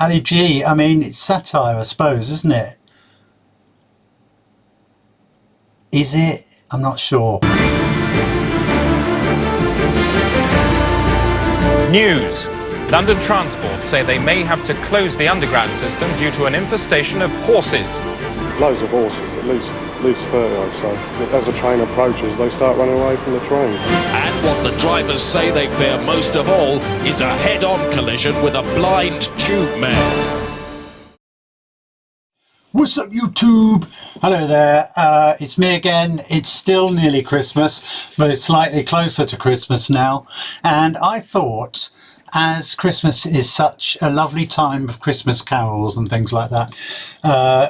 Ali G, I mean, it's satire, I suppose, isn't it? Is it? I'm not sure. News. London Transport say they may have to close the underground system due to an infestation of horses. Loads of horses, at least 30, I'd say. As the train approaches, they start running away from the train. And what the drivers say they fear most of all is a head-on collision with a blind tube man. What's up, YouTube? Hello there, it's me again. It's still nearly Christmas, but it's slightly closer to Christmas now. And I thought, as Christmas is such a lovely time of Christmas carols and things like that,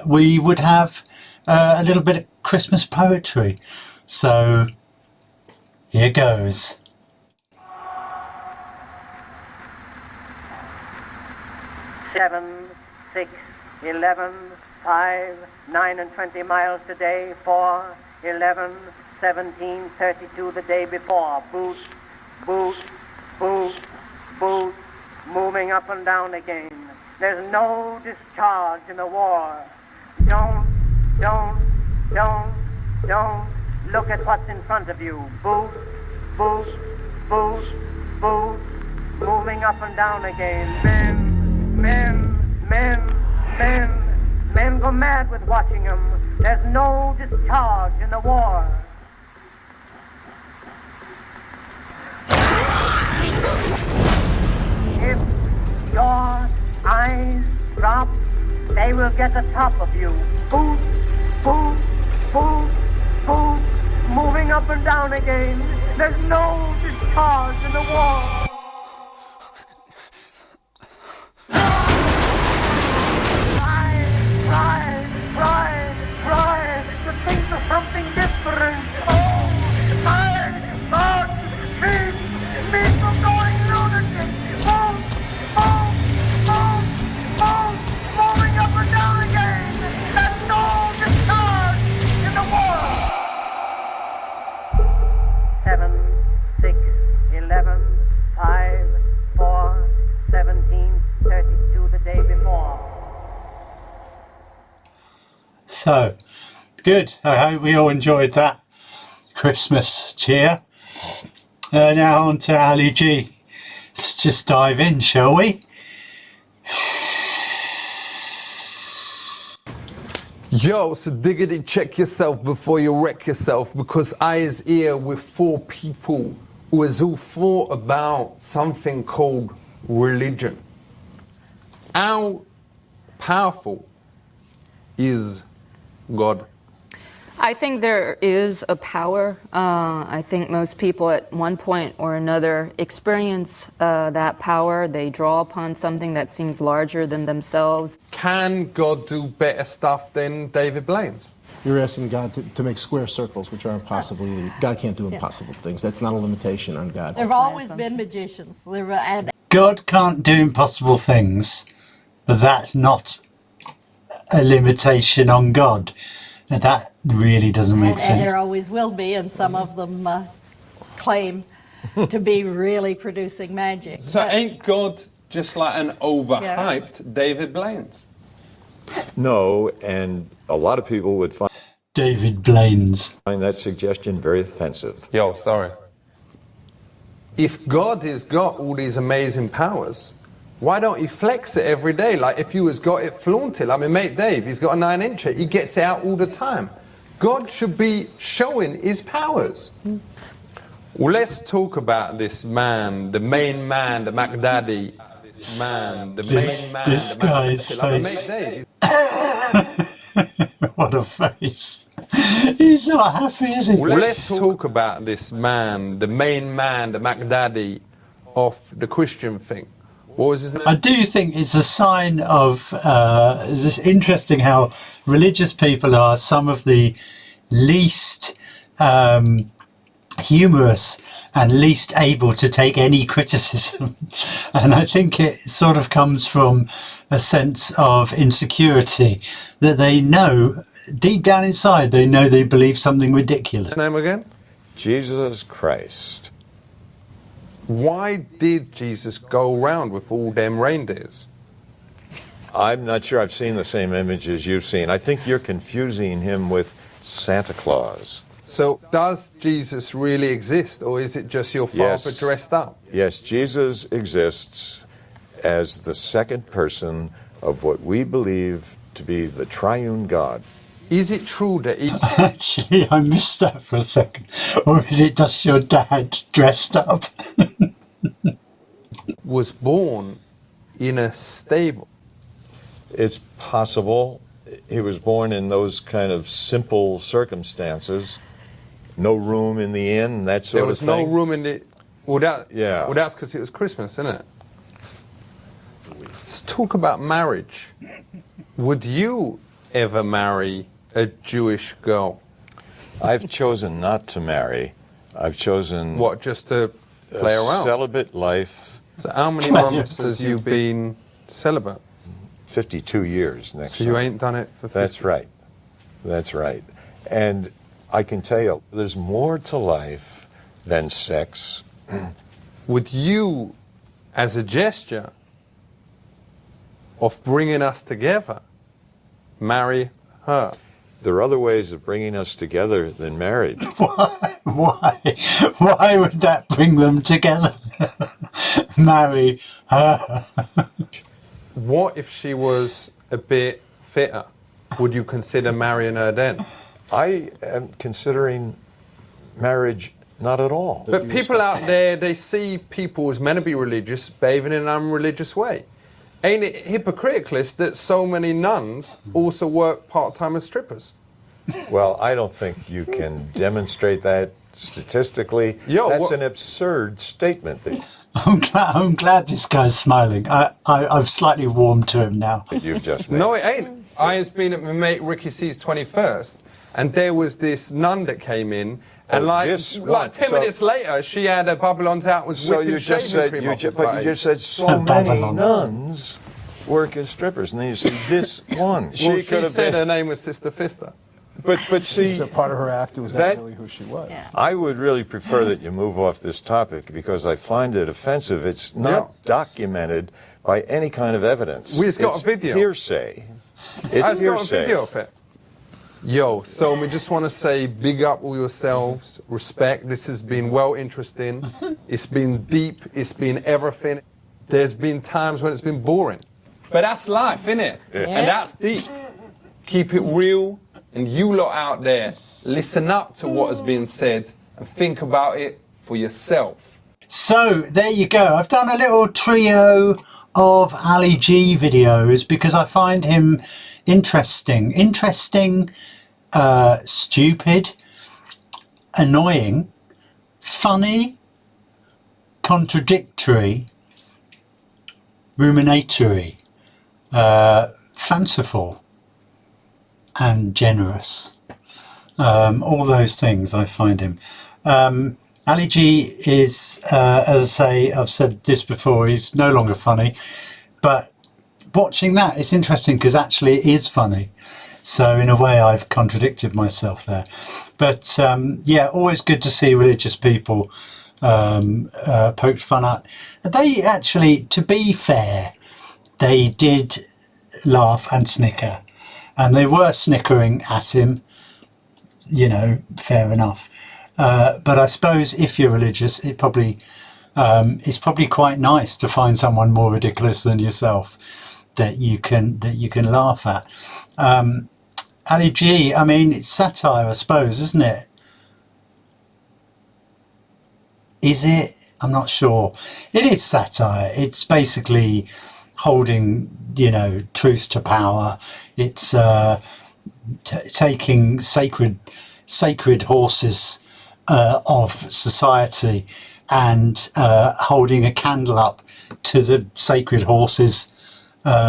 we would have a little bit of Christmas poetry. So, here goes. 7, 6, 11, 5, 9 and 20 miles today, 4, 11, 17, 32 the day before. Boot, boot, boot, boot, moving up and down again. There's no discharge in the war. Don't look at what's in front of you. Boot, boot, boot, boot, moving up and down again. Men go mad with watching them. There's no discharge in the war. If your eyes drop, they will get the top of you. Boot, boot, boot, boot, moving up and down again. There's no discharge in the war. Try to think of something different. Oh, my God, me from going lunatic. Boom, moving up and down again. There's no discharge in the war. 7, 6, 11, 5, 4, 17, 32 the day before. So, good. I hope we all enjoyed that Christmas cheer. Now on to Ali G. Let's just dive in, shall we? Yo, so diggity check yourself before you wreck yourself, because I is here with 4 people who has all thought about something called religion. How powerful is God? I think there is a power. I think most people at one point or another experience that power. They draw upon something that seems larger than themselves. Can God do better stuff than David Blaine's? You're asking God to make square circles, which are impossible either. God can't do impossible things. That's not a limitation on God. There have always been magicians. God can't do impossible things, but that's not a limitation on God. That really doesn't make sense. And there always will be, and some of them claim to be really producing magic. So ain't God just like an overhyped David Blaine's? No, and a lot of people would find David Blaine's. Find that suggestion very offensive. Yo, sorry. If God has got all these amazing powers, why don't he flex it every day? Like if you has got it flaunted. I mean, mate Dave, he's got a 9-incher. He gets it out all the time. God should be showing his powers. Well, let's talk about this man, the main man, the Mac Daddy. This man, the main man, this the guy's Mac face. Dave. What a face. He's not happy, is he? Well, let's talk about this man, the main man, the Mac Daddy of the Christian thing. What was his name? I do think it's a sign of, it's just interesting how religious people are some of the least humorous and least able to take any criticism. And I think it sort of comes from a sense of insecurity that they know, deep down inside, they know they believe something ridiculous. His name again? Jesus Christ. Why did Jesus go around with all them reindeers? I'm not sure I've seen the same images you've seen. I think you're confusing him with Santa Claus. So does Jesus really exist, or is it just your father Yes. dressed up? Yes, Jesus exists as the second person of what we believe to be the triune God. Is it true that he Actually, I missed that for a second. Or is it just your dad dressed up? was born in a stable? It's possible he was born in those kind of simple circumstances. No room in the inn, that sort There of was thing. no room in the... Well, Yeah. that's because it was Christmas, isn't it? Let's talk about marriage. Would you ever marry a Jewish girl? I've chosen not to marry. I've chosen What, just to play a around? celibate life. So how many months has you been celibate? 52 years next So you summer. ain't done it for 50? That's right. That's right. And I can tell you, there's more to life than sex. Would you, as a gesture of bringing us together, marry her? There are other ways of bringing us together than marriage. Why would that bring them together? Marry her. What if she was a bit fitter? Would you consider marrying her then? I am considering marriage not at all. But people out there, they see people as meant to be religious behaving in an unreligious way. Ain't it hypocritical that so many nuns also work part-time as strippers? Well, I don't think you can demonstrate that statistically. That's an absurd statement that I'm glad this guy's smiling. I've slightly warmed to him now. you've just made. No, it ain't. I was been at my mate Ricky C's 21st, and there was this nun that came in, and like 10 minutes later, she had her bubble-ons out, was So whipping you just shaving said, cream you off just, his but you body. just said so many nuns work as strippers, and then you say this one. Well, She could have said been. her name was Sister Fister. But see, Was it part of her act? Was that really who she was? I would really prefer that you move off this topic because I find it offensive. It's not documented by any kind of evidence. We've got It's a video. Hearsay. It's I've got a hearsay. video of it. Yo, so we just want to say big up all yourselves, respect. This has been well interesting. It's been deep. It's been everything. There's been times when it's been boring. But that's life, innit? Yeah. And that's deep. Keep it real. And you lot out there, listen up to what has been said and think about it for yourself. So there you go. I've done a little trio of Ali G videos because I find him interesting. Stupid, annoying, funny, contradictory, ruminatory, fanciful, and generous. All those things I find him. Ali G is, as I say, I've said this before, he's no longer funny, but watching that, it's interesting because actually it is funny. So in a way I've contradicted myself there. But yeah, always good to see religious people poked fun at. They actually, to be fair, they did laugh and snicker. And they were snickering at him, you know, fair enough. But I suppose if you're religious, it's probably quite nice to find someone more ridiculous than yourself that you can laugh at. Ali G, I mean, it's satire, I suppose, isn't it? Is it? I'm not sure. It is satire. It's basically holding, you know, truth to power. It's taking sacred horses of society and holding a candle up to the sacred horse's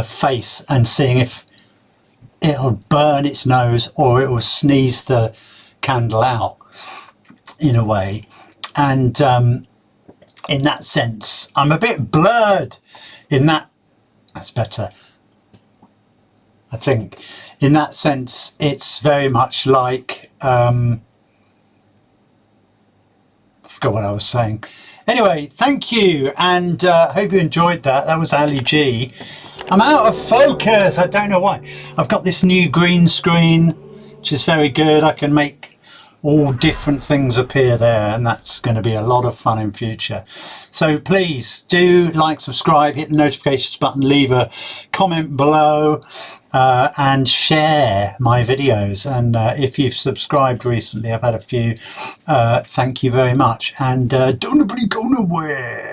face and seeing if it'll burn its nose or it will sneeze the candle out, in a way. And in that sense, I'm a bit blurred in that. That's better. I think in that sense, it's very much like, I forgot what I was saying. Anyway, thank you. And hope you enjoyed that. That was Ali G. I'm out of focus. I don't know why. I've got this new green screen, which is very good. I can make all different things appear there, and that's going to be a lot of fun in future. So please do like, subscribe, hit the notifications button, leave a comment below, and share my videos. And if you've subscribed recently, I've had a few, thank you very much. And don't nobody go nowhere.